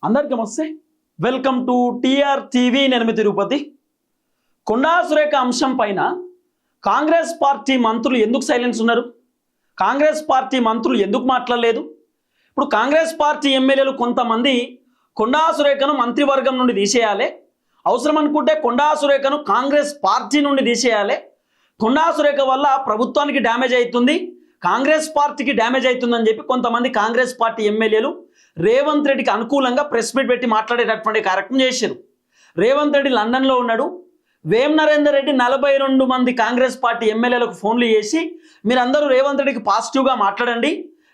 అందరికీ నమస్తే. Welcome to TR TV. నేను మీ తిరుపతి. కొండా సురేఖ అంశం పైన కాంగ్రెస్ పార్టీ మంత్రులు ఎందుకు సైలెన్స్ ఉన్నారు? కాంగ్రెస్ పార్టీ మంత్రులు ఎందుకు మాట్లాడలేదు? ఇప్పుడు కాంగ్రెస్ పార్టీ ఎమ్మెల్యేలు కొంతమంది కొండా సురేఖను మంత్రివర్గం నుండి తీసేయాలి, అవసరం అనుకుంటే కొండా సురేఖను కాంగ్రెస్ పార్టీ నుండి తీసేయాలి, కొండా సురేఖ వల్ల ప్రభుత్వానికి డ్యామేజ్ అవుతుంది, కాంగ్రెస్ పార్టీకి డ్యామేజ్ అవుతుందని చెప్పి కొంతమంది కాంగ్రెస్ పార్టీ ఎమ్మెల్యేలు రేవంత్ రెడ్డికి అనుకూలంగా ప్రెస్ మీట్ పెట్టి మాట్లాడేటటువంటి కార్యక్రమం చేశారు. రేవంత్ రెడ్డి లండన్లో ఉన్నాడు. వేం నరేందర్ రెడ్డి 42 మంది కాంగ్రెస్ పార్టీ ఎమ్మెల్యేలకు ఫోన్లు చేసి మీరందరూ రేవంత్ రెడ్డికి పాజిటివ్గా మాట్లాడండి,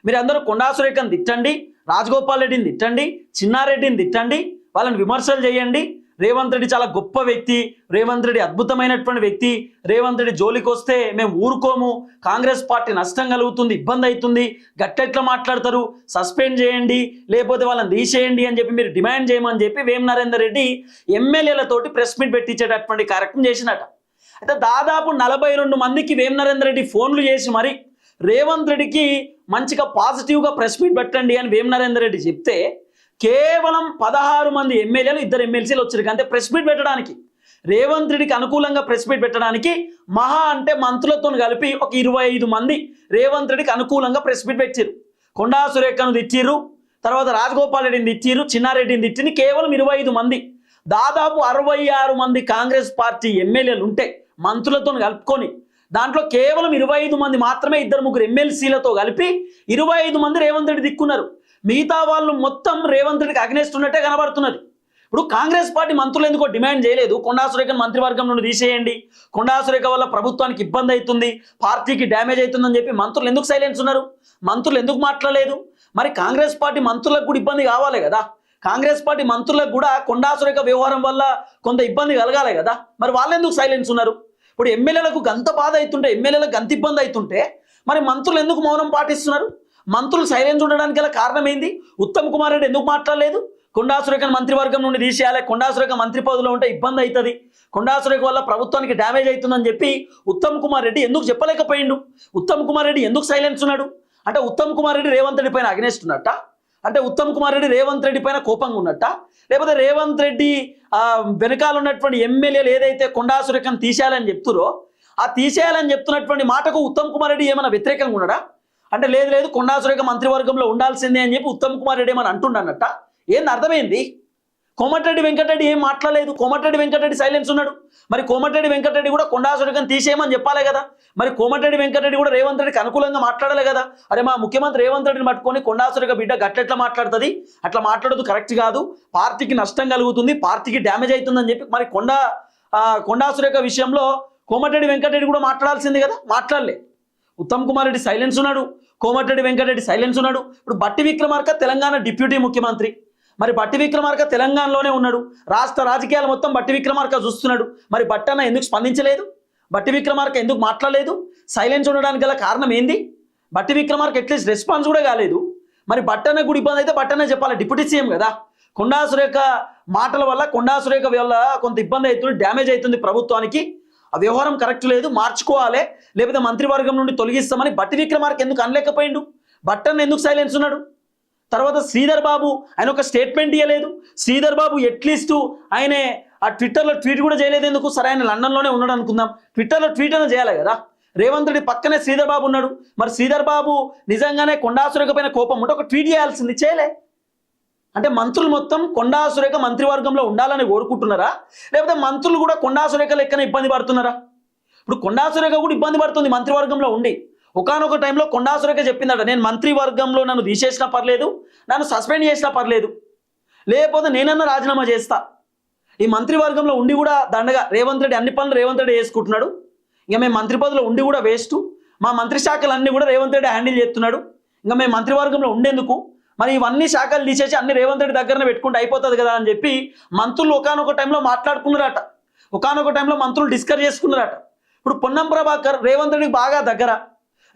మీరందరూ కొండా సురేఖను తిట్టండి, రాజగోపాల్ రెడ్డిని తిట్టండి, చిన్నారెడ్డిని తిట్టండి, వాళ్ళని విమర్శలు చేయండి, రేవంత్ రెడ్డి చాలా గొప్ప వ్యక్తి, రేవంత్ రెడ్డి అద్భుతమైనటువంటి వ్యక్తి, రేవంత్ రెడ్డి జోలికి వస్తే మేము ఊరుకోము, కాంగ్రెస్ పార్టీ నష్టం కలుగుతుంది, ఇబ్బంది అవుతుంది, గట్టెట్లా మాట్లాడతారు, సస్పెండ్ చేయండి లేకపోతే వాళ్ళని తీసేయండి అని చెప్పి మీరు డిమాండ్ చేయమని చెప్పి వేం నరేందర్ రెడ్డి ఎమ్మెల్యేలతోటి ప్రెస్ మీట్ పెట్టించేటటువంటి కార్యక్రమం చేసినట. అయితే దాదాపు 42 మందికి వేం నరేందర్ రెడ్డి ఫోన్లు చేసి మరి రేవంత్ రెడ్డికి మంచిగా పాజిటివ్గా ప్రెస్ మీట్ పెట్టండి అని వేం నరేందర్ రెడ్డి చెప్తే కేవలం 16 మంది ఎమ్మెల్యేలు, 2 ఎమ్మెల్సీలు వచ్చారు. అంతే ప్రెస్ మీట్ పెట్టడానికి, రేవంత్ రెడ్డికి అనుకూలంగా ప్రెస్ మీట్ పెట్టడానికి మహా అంటే మంత్రులతో కలిపి ఒక 25 మంది రేవంత్ రెడ్డికి అనుకూలంగా ప్రెస్ మీట్ పెట్టారు. కొండా సురేఖను తిట్టిరు, తర్వాత రాజగోపాల్ రెడ్డిని తిట్టిరు, చిన్నారెడ్డిని తిట్టింది కేవలం 25 మంది. దాదాపు 66 మంది కాంగ్రెస్ పార్టీ ఎమ్మెల్యేలు ఉంటే మంత్రులతో కలుపుకొని దాంట్లో కేవలం 25 మంది మాత్రమే 2-3 ఎమ్మెల్సీలతో కలిపి 25 మంది రేవంత్ రెడ్డి దిక్కున్నారు. మిగతా వాళ్ళు మొత్తం రేవంత్ రెడ్డికి అగ్నెస్ట్ ఉన్నట్టే కనబడుతున్నది. ఇప్పుడు కాంగ్రెస్ పార్టీ మంత్రులు ఎందుకో డిమాండ్ చేయలేదు, కొండా సురేఖను మంత్రివర్గం నుండి తీసేయండి, కొండా సురేఖ వల్ల ప్రభుత్వానికి ఇబ్బంది అవుతుంది, పార్టీకి డ్యామేజ్ అవుతుందని చెప్పి మంత్రులు ఎందుకు సైలెన్స్ ఉన్నారు? మంత్రులు ఎందుకు మాట్లాడలేదు? మరి కాంగ్రెస్ పార్టీ మంత్రులకు కూడా ఇబ్బంది కావాలి కదా, కాంగ్రెస్ పార్టీ మంత్రులకు కూడా కొండా సురేఖ వ్యవహారం వల్ల కొంత ఇబ్బంది కలగాలి కదా, మరి వాళ్ళు ఎందుకు సైలెన్స్ ఉన్నారు? ఇప్పుడు ఎమ్మెల్యేలకు గంత బాధ అవుతుంటే, ఎమ్మెల్యేలకు గంత ఇబ్బంది అవుతుంటే మరి మంత్రులు ఎందుకు మౌనం పాటిస్తున్నారు? మంత్రులు సైలెన్స్ ఉండడానికి గల కారణం ఏంది? ఉత్తమ్ కుమార్ రెడ్డి ఎందుకు మాట్లాడలేదు? కొండా సురేఖను మంత్రివర్గం నుండి తీసేయాలి, కొండా సురేఖ మంత్రి పదవిలో ఉంటే ఇబ్బంది అవుతుంది, కొండా సురేఖ వల్ల ప్రభుత్వానికి డ్యామేజ్ అవుతుందని చెప్పి ఉత్తమ్ కుమార్ రెడ్డి ఎందుకు చెప్పలేకపోయిండు? ఉత్తమ్ కుమార్ రెడ్డి ఎందుకు సైలెన్స్ ఉన్నాడు? అంటే ఉత్తమ్ కుమార్ రెడ్డి రేవంత్ రెడ్డి పైన అగ్నెస్ట్ ఉన్నట్ట? అంటే ఉత్తమ్ కుమార్ రెడ్డి రేవంత్ రెడ్డి పైన కోపంగా ఉన్నట్ట? లేకపోతే రేవంత్ రెడ్డి వెనకాల ఉన్నటువంటి ఎమ్మెల్యేలు ఏదైతే కొండా సురేఖను తీసేయాలని చెప్తురో ఆ తీసేయాలని చెప్తున్నటువంటి మాటకు ఉత్తమ్ కుమార్ రెడ్డి ఏమైనా వ్యతిరేకంగా ఉన్నాడా? అంటే లేదు లేదు కొండా సురేఖ మంత్రివర్గంలో ఉండాల్సిందే అని చెప్పి ఉత్తమ్ కుమార్ రెడ్డి ఏమని అంటుండన్నట్ట? ఏంది అర్థమైంది? కోమటిరెడ్డి వెంకటరెడ్డి ఏం మాట్లాడలేదు, కోమటిరెడ్డి వెంకటరెడ్డి సైలెన్స్ ఉన్నాడు. మరి కోమటిరెడ్డి వెంకటరెడ్డి కూడా కొండా సురేఖను తీసేయమని చెప్పాలి కదా, మరి కోమటిరెడ్డి వెంకటరెడ్డి కూడా రేవంత్ రెడ్డికి అనుకూలంగా మాట్లాడాలి కదా. అరే మా ముఖ్యమంత్రి రేవంత్ రెడ్డిని పట్టుకొని కొండా సురేఖ బిడ్డ గట్లెట్లా మాట్లాడుతుంది, అట్లా మాట్లాడదు కరెక్ట్ కాదు, పార్టీకి నష్టం కలుగుతుంది, పార్టీకి డ్యామేజ్ అవుతుందని చెప్పి మరి కొండా సురేఖ విషయంలో కోమటిరెడ్డి వెంకటరెడ్డి కూడా మాట్లాడాల్సింది కదా, మాట్లాడలే. ఉత్తమ్ కుమార్ రెడ్డి సైలెన్స్ ఉన్నాడు, కోమటిరెడ్డి వెంకటరెడ్డి సైలెన్స్ ఉన్నాడు. ఇప్పుడు బట్టి విక్రమార్క తెలంగాణ డిప్యూటీ ముఖ్యమంత్రి, మరి బట్టి విక్రమార్క తెలంగాణలోనే ఉన్నాడు, రాష్ట్ర రాజకీయాలు మొత్తం బట్టి విక్రమార్క చూస్తున్నాడు. మరి బట్టన్న ఎందుకు స్పందించలేదు? బట్టి విక్రమార్క ఎందుకు మాట్లాడలేదు? సైలెన్స్ ఉండడానికి గల కారణం ఏంది? బట్టి విక్రమార్క అట్లీస్ట్ రెస్పాన్స్ కూడా కాలేదు. మరి బట్టన్న కూడా ఇబ్బంది అయితే బట్టన్న చెప్పాలి, డిప్యూటీ సీఎం కదా. కొండా సురేఖ మాటల వల్ల కొండా సురేఖ వల్ల కొంత ఇబ్బంది అవుతుంది, డ్యామేజ్ అవుతుంది ప్రభుత్వానికి, ఆ వ్యవహారం కరెక్ట్ లేదు, మార్చుకోవాలి, లేకపోతే మంత్రివర్గం నుండి తొలగిస్తామని బట్టి విక్రమార్క ఎందుకు అనలేకపోయిండు? బట్టన్న ఎందుకు సైలెన్స్ ఉన్నాడు? తర్వాత శ్రీధర్ బాబు ఆయన ఒక స్టేట్మెంట్ ఇవ్వలేదు. శ్రీధర్ బాబు అట్లీస్ట్ ఆయనే ఆ ట్విట్టర్లో ట్వీట్ కూడా చేయలేదు. ఎందుకు? సరే ఆయన లండన్లోనే ఉన్నాడు అనుకుందాం, ట్విట్టర్లో ట్వీట్ అయినా చేయాలి కదా. రేవంత్ రెడ్డి పక్కనే శ్రీధర్ బాబు ఉన్నాడు. మరి శ్రీధర్ బాబు నిజంగానే కొండా సురేఖ పైన కోపం ఉంటే ఒక ట్వీట్ చేయాల్సింది, చేయలే. అంటే మంత్రులు మొత్తం కొండా సురేఖ మంత్రివర్గంలో ఉండాలని కోరుకుంటున్నారా, లేకపోతే మంత్రులు కూడా కొండా సురేఖ లెక్కన ఇబ్బంది పడుతున్నారా? ఇప్పుడు కొండా సురేఖ కూడా ఇబ్బంది పడుతుంది మంత్రివర్గంలో ఉండి. ఒకానొక టైంలో కొండా సురేఖ చెప్పిందట, నేను మంత్రివర్గంలో నన్ను తీసేసినా పర్లేదు, నన్ను సస్పెండ్ చేసినా పర్లేదు, లేకపోతే నేనన్నా రాజీనామా చేస్తా. ఈ మంత్రివర్గంలో ఉండి కూడా దండగా రేవంత్ రెడ్డి అన్ని పనులు రేవంత్ రెడ్డి చేసుకుంటున్నాడు, ఇంకా మేము మంత్రి పదవిలో ఉండి కూడా వేస్ట్, మా మంత్రి శాఖలన్నీ కూడా రేవంత్ రెడ్డి హ్యాండిల్ చేస్తున్నాడు, ఇంకా మేము మంత్రివర్గంలో ఉండేందుకు, మరి ఇవన్నీ శాఖలు తీసేసి అన్ని రేవంత్ రెడ్డి దగ్గరనే పెట్టుకుంటే అయిపోతుంది కదా అని చెప్పి మంత్రులు ఒకానొక టైంలో మాట్లాడుకున్నారట, ఒకానొక టైంలో మంత్రులు డిస్కస్ చేసుకున్నారట. ఇప్పుడు పొన్నం ప్రభాకర్ రేవంత్ రెడ్డికి బాగా దగ్గర,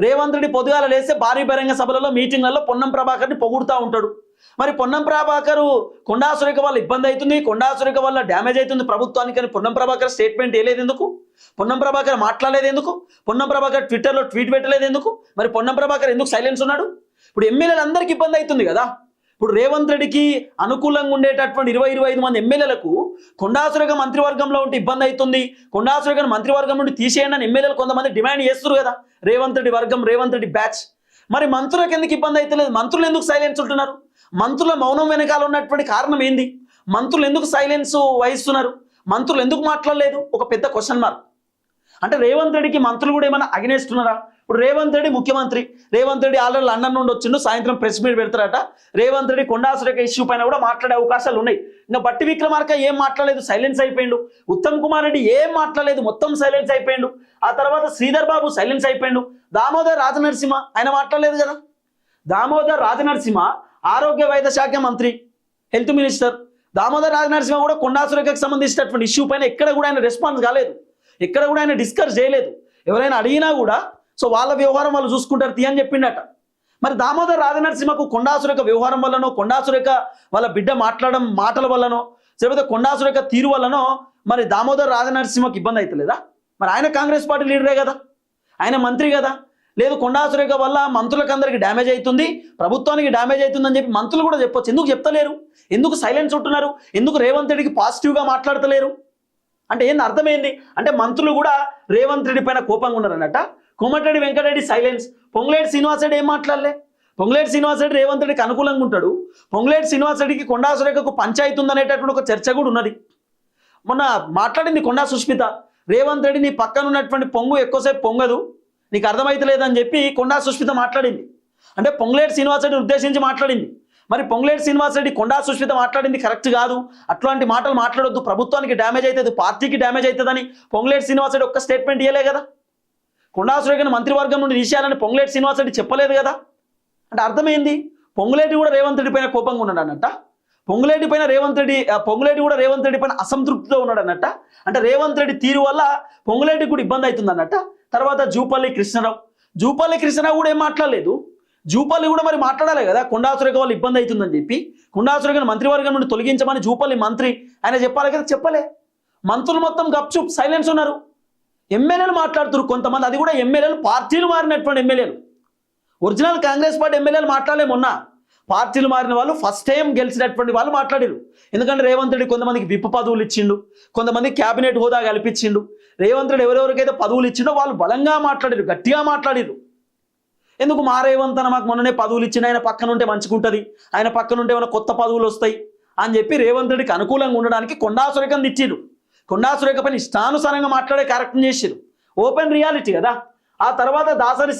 రేవంత్ రెడ్డి పొద్దుగాల లేస్తే భారీ బహిరంగ సభలలో మీటింగ్లలో పొన్నం ప్రభాకర్ని పొగుడుతూ ఉంటాడు. మరి పొన్నం ప్రభాకర్ కొండా సురేఖ వల్ల ఇబ్బంది అవుతుంది, కొండా సురేఖ వల్ల డ్యామేజ్ అవుతుంది ప్రభుత్వానికి అని పొన్నం ప్రభాకర్ స్టేట్మెంట్ వేయలేదు ఎందుకు? పొన్నం ప్రభాకర్ మాట్లాడలేదు ఎందుకు? పొన్నం ప్రభాకర్ ట్విట్టర్లో ట్వీట్ పెట్టలేదు ఎందుకు? మరి పొన్నం ప్రభాకర్ ఎందుకు సైలెన్స్ ఉన్నాడు? ఇప్పుడు ఎమ్మెల్యేలందరికీ ఇబ్బంది అవుతుంది కదా. ఇప్పుడు రేవంత్ రెడ్డికి అనుకూలంగా ఉండేటటువంటి 20-25 మంది ఎమ్మెల్యేలకు కొండా సురేఖ మంత్రివర్గంలో ఉంటే ఇబ్బంది అవుతుంది, కొండా సురేఖను మంత్రివర్గం నుండి తీసేయండి అని ఎమ్మెల్యేలు కొంతమంది డిమాండ్ చేస్తారు కదా, రేవంత్ రెడ్డి వర్గం, రేవంత్ రెడ్డి బ్యాచ్. మరి మంత్రులకు ఎందుకు ఇబ్బంది అవుతలేదు? మంత్రులు ఎందుకు సైలెన్స్ ఉంటున్నారు? మంత్రుల మౌనం వెనకాల ఉన్నటువంటి కారణం ఏంది? మంత్రులు ఎందుకు సైలెన్స్ వహిస్తున్నారు? మంత్రులు ఎందుకు మాట్లాడలేదు? ఒక పెద్ద క్వశ్చన్ మార్క్. అంటే రేవంత్ రెడ్డికి మంత్రులు కూడా ఏమైనా అగనేస్తున్నారా? ఇప్పుడు రేవంత్ రెడ్డి ముఖ్యమంత్రి, రేవంత్ రెడ్డి ఆల్రెడీ లండన్ నుండి వచ్చిండు, సాయంత్రం press meet పెడతారట. Revanth Reddy Konda Surekha issue పైన కూడా మాట్లాడే అవకాశాలు ఉన్నాయి. ఇంకా బట్టి విక్రమార్క ఏం మాట్లాడలేదు, సైలెన్స్ అయిపోయిండు. ఉత్తమ్ కుమార్ రెడ్డి ఏం మాట్లాడలేదు, మొత్తం సైలెన్స్ అయిపోయిండు. ఆ తర్వాత శ్రీధర్ బాబు సైలెన్స్ అయిపోయిండు. దామోదర్ రాజనరసింహ ఆయన మాట్లాడలేదు కదా. దామోదర్ రాజనరసింహ ఆరోగ్య వైద్య శాఖ మంత్రి, హెల్త్ మినిస్టర్. దామోదర్ రాజనరసింహ కూడా కొండా సురేఖకు సంబంధించినటువంటి ఇష్యూ పైన ఎక్కడ కూడా ఆయన రెస్పాన్స్ కాలేదు, ఎక్కడ కూడా ఆయన డిస్కస్ చేయలేదు. ఎవరైనా అడిగినా కూడా సో వాళ్ళ వ్యవహారం వాళ్ళు చూసుకుంటారు అని చెప్పిండట. మరి దామోదర్ రాజనరసింహకు కొండా సురేఖ వ్యవహారం వల్లనో, కొండా సురేఖ వాళ్ళ బిడ్డ మాట్లాడడం మాటల వల్లనో, లేకపోతే కొండా సురేఖ తీరు వల్లనో మరి దామోదర్ రాజనరసింహకు ఇబ్బంది అవుతలేదా? మరి ఆయన కాంగ్రెస్ పార్టీ లీడరే కదా, ఆయన మంత్రి కదా. లేదు కొండా సురేఖ వల్ల మంత్రులకు అందరికి డ్యామేజ్ అవుతుంది, ప్రభుత్వానికి డ్యామేజ్ అవుతుందని చెప్పి మంత్రులు కూడా చెప్పొచ్చు. ఎందుకు చెప్తలేరు? ఎందుకు సైలెన్స్ ఉంటున్నారు? ఎందుకు రేవంత్ రెడ్డికి పాజిటివ్గా మాట్లాడతలేరు? అంటే ఏంది అర్థమైంది? అంటే మంత్రులు కూడా రేవంత్ రెడ్డి పైన కోపంగా ఉన్నారన్నట. కోమటిరెడ్డి వెంకటరెడ్డి సైలెన్స్. పొంగులేటి శ్రీనివాసరెడ్డి ఏం మాట్లాడలే. పొంగులేటి శ్రీనివాసరెడ్డి రేవంత్ రెడ్డికి అనుకూలంగా ఉంటాడు. పొంగులేటి శ్రీనివాసరెడ్డికి కొండా సురేఖకు పంచాయతీ ఉందనేటటువంటి ఒక చర్చ కూడా ఉన్నది. మొన్న మాట్లాడింది కొండా సుష్మిత, రేవంత్ రెడ్డి నీ పక్కన ఉన్నటువంటి పొంగు ఎక్కువసేపు పొంగదు, నీకు అర్థమైతలేదని చెప్పి కొండా సుష్మిత మాట్లాడింది. అంటే పొంగులేటి శ్రీనివాసరెడ్డిని ఉద్దేశించి మాట్లాడింది. మరి పొంగులేటి శ్రీనివాసరెడ్డి కొండా సుష్మిత మాట్లాడింది కరెక్ట్ కాదు, అట్లాంటి మాటలు మాట్లాడొద్దు, ప్రభుత్వానికి డ్యామేజ్ అవుతుంది, పార్టీకి డ్యామేజ్ అవుతుందని పొంగులేటి శ్రీనివాసరెడ్డి ఒక్క స్టేట్మెంట్ ఇవ్వలే కదా. కొండా సురేఖను మంత్రివర్గం నుండి తీసేయాలని పొంగులేటి శ్రీనివాసరెడ్డి చెప్పలేదు కదా. అంటే అర్థమైంది, పొంగులేటి కూడా రేవంత్ రెడ్డి పైన కోపంగా ఉన్నాడు అన్నట్ట. పొంగులేటి కూడా రేవంత్ రెడ్డి పైన అసంతృప్తితో ఉన్నాడు అన్నట్ట. అంటే రేవంత్ రెడ్డి తీరు వల్ల పొంగులేటికి కూడా ఇబ్బంది అవుతుంది అన్నట్ట. తర్వాత జూపల్లి కృష్ణరావు కూడా ఏం మాట్లాడలేదు. జూపల్లి కూడా మరి మాట్లాడాలి కదా, కొండా సురేఖ వల్ల ఇబ్బంది అవుతుందని చెప్పి కొండా సురేఖను మంత్రివర్గం నుండి తొలగించమని జూపల్లి మంత్రి ఆయన చెప్పాలి కదా, చెప్పలే. మంత్రులు మొత్తం గప్చుప్ సైలెన్స్ ఉన్నారు. ఎమ్మెల్యేలు మాట్లాడుతున్నారు కొంతమంది, అది కూడా ఎమ్మెల్యేలు పార్టీలు మారినటువంటి ఎమ్మెల్యేలు. ఒరిజినల్ కాంగ్రెస్ పార్టీ ఎమ్మెల్యేలు మాట్లాడలే. మొన్న పార్టీలు మారిన వాళ్ళు, ఫస్ట్ టైం గెలిచినటువంటి వాళ్ళు మాట్లాడారు. ఎందుకంటే రేవంత్ రెడ్డి కొంతమందికి విప్ పదవులు ఇచ్చిండు, కొంతమంది క్యాబినెట్ హోదా కల్పించిండు. రేవంత్ రెడ్డి ఎవరెవరికైతే పదవులు ఇచ్చిండో వాళ్ళు బలంగా మాట్లాడారు, గట్టిగా మాట్లాడారు. ఎందుకు మా రేవంత్ అన్న మాకు మొన్ననే పదవులు ఇచ్చిండు, ఆయన పక్కన ఉంటే మంచిగుంటుంది, ఆయన పక్కన ఉంటే ఏమైనా కొత్త పదవులు వస్తాయి అని చెప్పి రేవంత్ రెడ్డికి అనుకూలంగా ఉండడానికి కొండా సురేఖను తిట్టిరు. కొండా సురేఖ పైన ఇష్టానుసారంగా మాట్లాడే కార్యక్రమం చేసిరు. ఓపెన్ రియాలిటీ కదా. ఆ తర్వాత దాసరి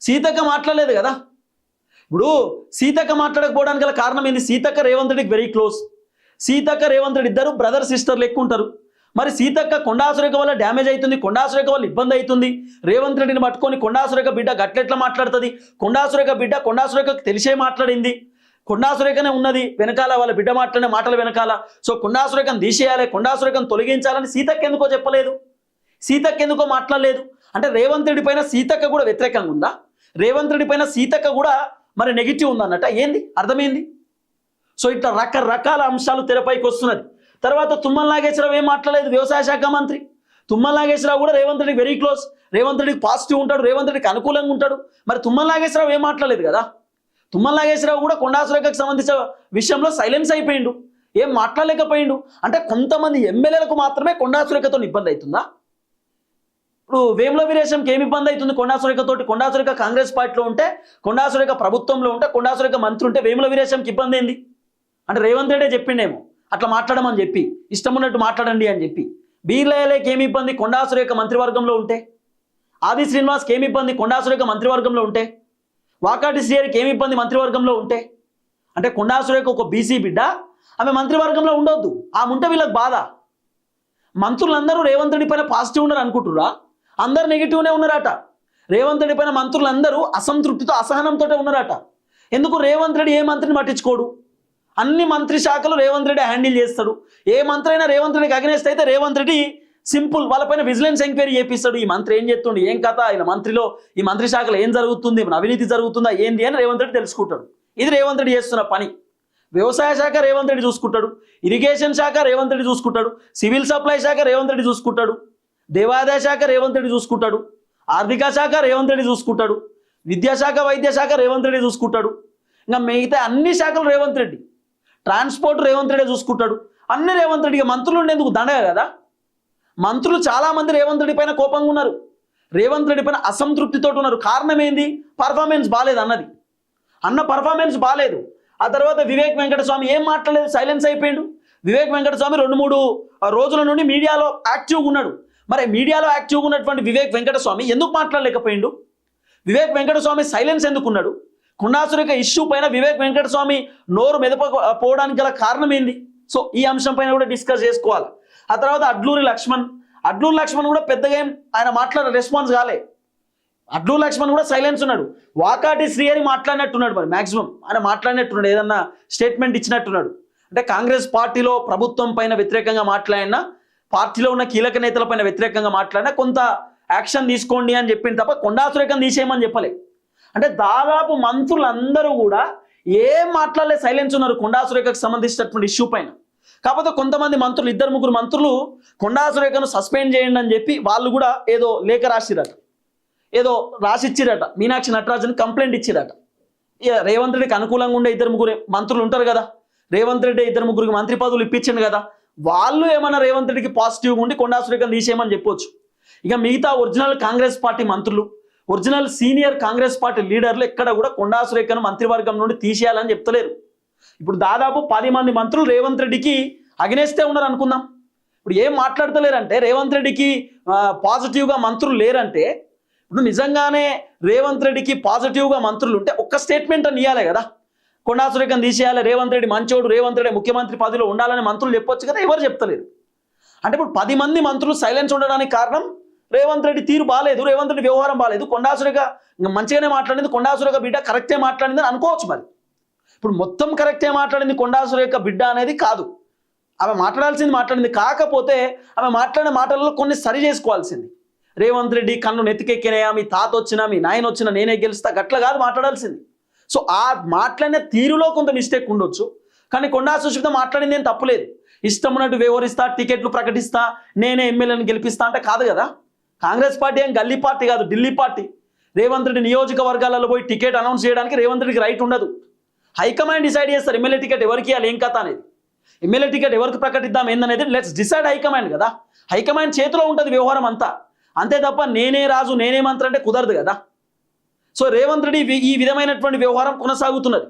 సీతక్క మాట్లాడలేదు కదా. ఇప్పుడు సీతక్క మాట్లాడకపోవడానికి గల కారణం ఏంది? సీతక్క రేవంత్ రెడ్డికి వెరీ క్లోజ్. సీతక్క రేవంత్ రెడ్డి ఇద్దరు బ్రదర్ సిస్టర్లు ఎక్కువ ఉంటారు. మరి సీతక్క కొండా సురేఖ వల్ల డ్యామేజ్ అవుతుంది, కొండా సురేఖ వల్ల ఇబ్బంది అవుతుంది, రేవంత్ రెడ్డిని పట్టుకొని కొండా సురేఖ బిడ్డ గట్లెట్లా మాట్లాడుతుంది, కొండా సురేఖ బిడ్డ కొండా సురేఖకు తెలిసే మాట్లాడింది, కొండా సురేఖనే ఉన్నది వెనకాల, వాళ్ళ బిడ్డ మాట్లాడే మాటల వెనకాల. సో కొండా సురేఖను తీసేయాలి, కొండా సురేఖను తొలగించాలని సీతక్క ఎందుకో చెప్పలేదు, సీతక్క ఎందుకో మాట్లాడలేదు. అంటే రేవంత్ రెడ్డి పైన సీతక్క కూడా వ్యతిరేకంగా ఉందా? రేవంత్ రెడ్డి పైన సీతక్క కూడా మరి నెగిటివ్ ఉందన్నట్ట. ఏంది అర్థమైంది? సో ఇట్లా రకరకాల అంశాలు తెరపైకి వస్తున్నది. తర్వాత తుమ్మల నాగేశ్వరరావు ఏం మాట్లాడలేదు, వ్యవసాయ శాఖ మంత్రి. తుమ్మల నాగేశ్వరరావు కూడా రేవంత్ రెడ్డికి వెరీ క్లోజ్, రేవంత్ రెడ్డికి పాజిటివ్ ఉంటాడు, రేవంత్ రెడ్డికి అనుకూలంగా ఉంటాడు. మరి తుమ్మల నాగేశ్వరరావు ఏం మాట్లాడలేదు కదా. తుమ్మల నాగేశ్వరరావు కూడా కొండా సురేఖకు సంబంధించిన విషయంలో సైలెన్స్ అయిపోయిండు, ఏం మాట్లాడలేకపోయిండు. అంటే కొంతమంది ఎమ్మెల్యేలకు మాత్రమే కొండా సురేఖతో ఇబ్బంది అవుతుందా? ఇప్పుడు వేముల వీరేశంకి ఏమి ఇబ్బంది అవుతుంది కొండా సురేఖతోటి? కొండా సురేఖ కాంగ్రెస్ పార్టీలో ఉంటే, కొండా సురేఖ ప్రభుత్వంలో ఉంటే, కొండా సురేఖ మంత్రి ఉంటే వేముల వీరేశంకి ఇబ్బంది ఏంది? అంటే రేవంత్ రెడ్డి చెప్పిండేమో అట్లా మాట్లాడమని చెప్పి, ఇష్టం ఉన్నట్టు మాట్లాడండి అని చెప్పి. బీర్లయ్యకి ఏమి ఇబ్బంది కొండా సురేఖ మంత్రివర్గంలో ఉంటే? ఆది శ్రీనివాస్కి ఏమి ఇబ్బంది కొండా సురేఖ మంత్రివర్గంలో ఉంటే? వాకాటి శ్రీహరికి ఏమి ఇబ్బంది మంత్రివర్గంలో ఉంటే? అంటే కొండా సురేఖ ఒక బీసీ బిడ్డ, ఆమె మంత్రివర్గంలో ఉండొద్దు, ఆమె ఉంటే వీళ్ళకి బాధ. మంత్రులందరూ రేవంత్ రెడ్డి పైన పాజిటివ్ ఉన్నారు అనుకుంటురా? అందరు నెగిటివ్నే ఉన్నారట. రేవంత్ రెడ్డి పైన మంత్రులందరూ అసంతృప్తితో, అసహనంతో ఉన్నారట. ఎందుకు? రేవంత్ రెడ్డి ఏ మంత్రిని పట్టించుకోడు, అన్ని మంత్రి శాఖలు రేవంత్ రెడ్డి హ్యాండిల్ చేస్తాడు. ఏ మంత్రి అయినా రేవంత్ రెడ్డికి అగెనెస్ట్ అయితే రేవంత్ రెడ్డి సింపుల్ వాళ్ళపైన విజిలెన్స్ ఎంక్వైరీ చేపిస్తాడు. ఈ మంత్రి ఏం చేస్తుండే, ఏం కథ, ఆయన మంత్రిలో ఈ మంత్రి శాఖలో ఏం జరుగుతుంది, అవినీతి జరుగుతుందా ఏంది అని రేవంత్ రెడ్డి తెలుసుకుంటాడు. ఇది రేవంత్ రెడ్డి చేస్తున్న పని. వ్యవసాయ శాఖ రేవంత్ రెడ్డి చూసుకుంటాడు, ఇరిగేషన్ శాఖ రేవంత్ రెడ్డి చూసుకుంటాడు, సివిల్ సప్లై శాఖ రేవంత్ రెడ్డి చూసుకుంటాడు, దేవాదాయ శాఖ రేవంత్ రెడ్డి చూసుకుంటాడు, ఆర్థిక శాఖ రేవంత్ రెడ్డి చూసుకుంటాడు. విద్యాశాఖ వైద్యశాఖ రేవంత్ రెడ్డి చూసుకుంటాడు, ఇంకా మిగతా అన్ని శాఖలు రేవంత్ రెడ్డి, ట్రాన్స్పోర్ట్ రేవంత్ రెడ్డి చూసుకుంటాడు, అన్ని రేవంత్ రెడ్డి. మంత్రులు ఉండేందుకు దండగ కదా. మంత్రులు చాలామంది రేవంత్ రెడ్డి పైన కోపంగా ఉన్నారు, రేవంత్ రెడ్డి పైన అసంతృప్తితో ఉన్నారు. కారణం ఏంది? పర్ఫార్మెన్స్ బాగాలేదు అన్నది. పర్ఫార్మెన్స్ బాగాలేదు. ఆ తర్వాత వివేక్ వెంకటస్వామి ఏం మాట్లాడలేదు, సైలెన్స్ అయిపోయాడు. వివేక్ వెంకటస్వామి 2-3 రోజుల నుండి మీడియాలో యాక్టివ్గా ఉన్నాడు. మరి మీడియాలో యాక్టివ్గా ఉన్నటువంటి వివేక్ వెంకటస్వామి ఎందుకు మాట్లాడలేకపోయిండు? వివేక్ వెంకటస్వామి సైలెన్స్ ఎందుకు ఉన్నాడు? కొండా సురేఖ ఇష్యూ పైన వివేక్ వెంకటస్వామి నోరు మెదపకపోవడానికి గల కారణం ఏంది? సో ఈ అంశం పైన కూడా డిస్కస్ చేసుకోవాలి. ఆ తర్వాత అడ్లూరి లక్ష్మణ్ కూడా పెద్దగా ఏం ఆయన మాట్లాడే రెస్పాన్స్ కాలే. అడ్లూరి లక్ష్మణ్ కూడా సైలెన్స్ ఉన్నాడు. వాకాటి శ్రీహరి మాట్లాడినట్టున్నాడు, మరి మ్యాక్సిమం ఆయన మాట్లాడినట్టున్నాడు, ఏదన్నా స్టేట్మెంట్ ఇచ్చినట్టున్నాడు. అంటే కాంగ్రెస్ పార్టీలో ప్రభుత్వం పైన వ్యతిరేకంగా మాట్లాడినా, పార్టీలో ఉన్న కీలక నేతల పైన వ్యతిరేకంగా మాట్లాడినా కొంత యాక్షన్ తీసుకోండి అని చెప్పింది తప్ప కొండా సురేఖను తీసేయమని చెప్పలే. అంటే దాదాపు మంత్రులందరూ కూడా ఏం మాట్లాడలే, సైలెన్స్ ఉన్నారు కొండా సురేఖకు సంబంధించినటువంటి ఇష్యూ పైన. కాకపోతే కొంతమంది మంత్రులు, 2-3 మంత్రులు కొండా సురేఖను సస్పెండ్ చేయండి అని చెప్పి వాళ్ళు కూడా ఏదో లేఖ రాసిరట, ఏదో రాసిచ్చిరట, మీనాక్షి నటరాజన్ కంప్లైంట్ ఇచ్చిరట. రేవంత్ రెడ్డికి అనుకూలంగా ఉండే 2-3 మంత్రులు ఉంటారు కదా, రేవంత్ రెడ్డి 2-3 మంత్రి పదవులు ఇప్పించింది కదా, వాళ్ళు ఏమన్నా రేవంత్ రెడ్డికి పాజిటివ్గా ఉండి కొండా సురేఖను తీసేయమని చెప్పొచ్చు. ఇక మిగతా ఒరిజినల్ కాంగ్రెస్ పార్టీ మంత్రులు, ఒరిజినల్ సీనియర్ కాంగ్రెస్ పార్టీ లీడర్లు ఎక్కడ కూడా కొండా సురేఖను మంత్రివర్గం నుండి తీసేయాలని చెప్తలేరు. ఇప్పుడు దాదాపు 10 మంది మంత్రులు రేవంత్ రెడ్డికి అగెనెస్టే ఉన్నారు అనుకుందాం. ఇప్పుడు ఏం మాట్లాడతలేరంటే, రేవంత్ రెడ్డికి పాజిటివ్గా మంత్రులు లేరంటే, ఇప్పుడు నిజంగానే రేవంత్ రెడ్డికి పాజిటివ్గా మంత్రులు ఉంటే ఒక్క స్టేట్మెంట్ అని ఇవ్వాలి కదా, కొండా సురేఖను తీసేయాలి, రేవంత్ రెడ్డి మంచోడు, రేవంత్ రెడ్డి ముఖ్యమంత్రి పదవిలో ఉండాలని మంత్రులు చెప్పొచ్చు కదా, ఎవరు చెప్తలేరు. అంటే ఇప్పుడు 10 మంది మంత్రులు సైలెన్స్ ఉండడానికి కారణం రేవంత్ రెడ్డి తీరు బాగాలేదు, రేవంత్ రెడ్డి వ్యవహారం బాగాలేదు. కొండా సురేఖ మంచిగానే మాట్లాడింది, కొండా సురేఖ బిడ్డ కరెక్టే మాట్లాడింది అని అనుకోవచ్చు. మరి ఇప్పుడు మొత్తం కరెక్టే మాట్లాడింది కొండా సురేఖ బిడ్డ అనేది కాదు, ఆమె మాట్లాడింది. కాకపోతే ఆమె మాట్లాడిన మాటలలో కొన్ని సరి చేసుకోవాల్సింది. రేవంత్ రెడ్డి కన్ను నెత్తికెక్కినాయా, మీ తాత వచ్చినా మీ నాయన వచ్చినా నేనే గెలుస్తా, గట్ల కాదు మాట్లాడాల్సింది. సో ఆ మాట్లాడిన తీరులో కొంత మిస్టేక్ ఉండొచ్చు, కానీ కొండా సుశీత మాట్లాడింది ఏం తప్పులేదు. ఇష్టం ఉన్నట్టు వ్యవహరిస్తా, టికెట్లు ప్రకటిస్తా, నేనే ఎమ్మెల్యేలను గెలిపిస్తా అంటే కాదు కదా. కాంగ్రెస్ పార్టీ ఏం గల్లీ పార్టీ కాదు, ఢిల్లీ పార్టీ. రేవంత్ రెడ్డి నియోజకవర్గాలలో పోయి టికెట్ అనౌన్స్ చేయడానికి రేవంత్ రెడ్డికి రైట్ ఉండదు. హైకమాండ్ డిసైడ్ చేస్తారు ఎమ్మెల్యే టికెట్ ఎవరికి ఇవ్వాలి, ఏం కథ అనేది, ఎమ్మెల్యే టికెట్ ఎవరికి ప్రకటిద్దాం ఏందనేది లెట్స్ డిసైడ్ హైకమాండ్ కదా. హైకమాండ్ చేతిలో ఉంటుంది వ్యవహారం అంతా, అంతే తప్ప నేనే రాజు నేనే మంత్రి అంటే కుదరదు కదా. సో రేవంత్ రెడ్డి ఈ విధమైనటువంటి వ్యవహారం కొనసాగుతున్నది.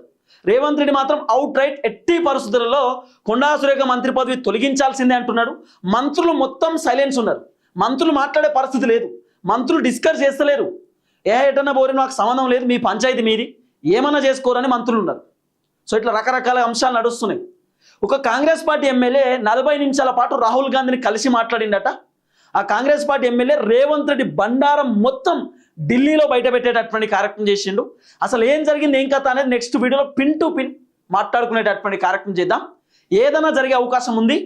రేవంత్ రెడ్డి మాత్రం అవుట్ రైట్ ఎట్టి పరిస్థితులలో కొండా సురేఖ మంత్రి పదవి తొలగించాల్సిందే అంటున్నాడు. మంత్రులు మొత్తం సైలెన్స్ ఉన్నారు, మంత్రులు మాట్లాడే పరిస్థితి లేదు, మంత్రులు డిస్కస్ చేస్తలేరు. ఎటన్నా బోరి నాకు సంబంధం లేదు, మీ పంచాయతీ మీది, ఏమన్నా చేసుకోరని మంత్రులు ఉన్నారు. సో ఇట్లా రకరకాల అంశాలు నడుస్తున్నాయి. ఒక కాంగ్రెస్ పార్టీ ఎమ్మెల్యే 40 నిమిషాల పాటు రాహుల్ గాంధీని కలిసి మాట్లాడిండట. ఆ కాంగ్రెస్ పార్టీ ఎమ్మెల్యే రేవంత్ రెడ్డి బండారం మొత్తం ఢిల్లీలో బయట పెట్టేటటువంటి కార్యక్రమం చేసిండు. అసలు ఏం జరిగింది, ఏం కథ అనేది నెక్స్ట్ వీడియోలో పిన్ టు పిన్ మాట్లాడుకునేటటువంటి కార్యక్రమం చేద్దాం. ఏదైనా జరిగే అవకాశం ఉంది,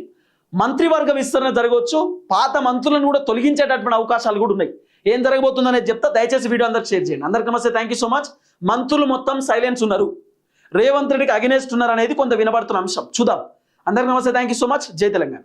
మంత్రివర్గ విస్తరణ జరగవచ్చు, పాత మంత్రులను కూడా తొలగించేటటువంటి అవకాశాలు కూడా ఉన్నాయి. ఏం జరగబోతుంది అనేది చెప్తా, దయచేసి వీడియో అందరికి షేర్ చేయండి. అందరికీ నమస్తే, థ్యాంక్ యూ సో మచ్. మంత్రులు మొత్తం సైలెన్స్ ఉన్నారు, రేవంత్ రెడ్డికి అగెనెస్ట్ ఉన్నారు అనేది కొంత వినబడుతున్న అంశం చూద్దాం. అందరికీ నమస్తే, థ్యాంక్ యూ సో మచ్. జై తెలంగాణ.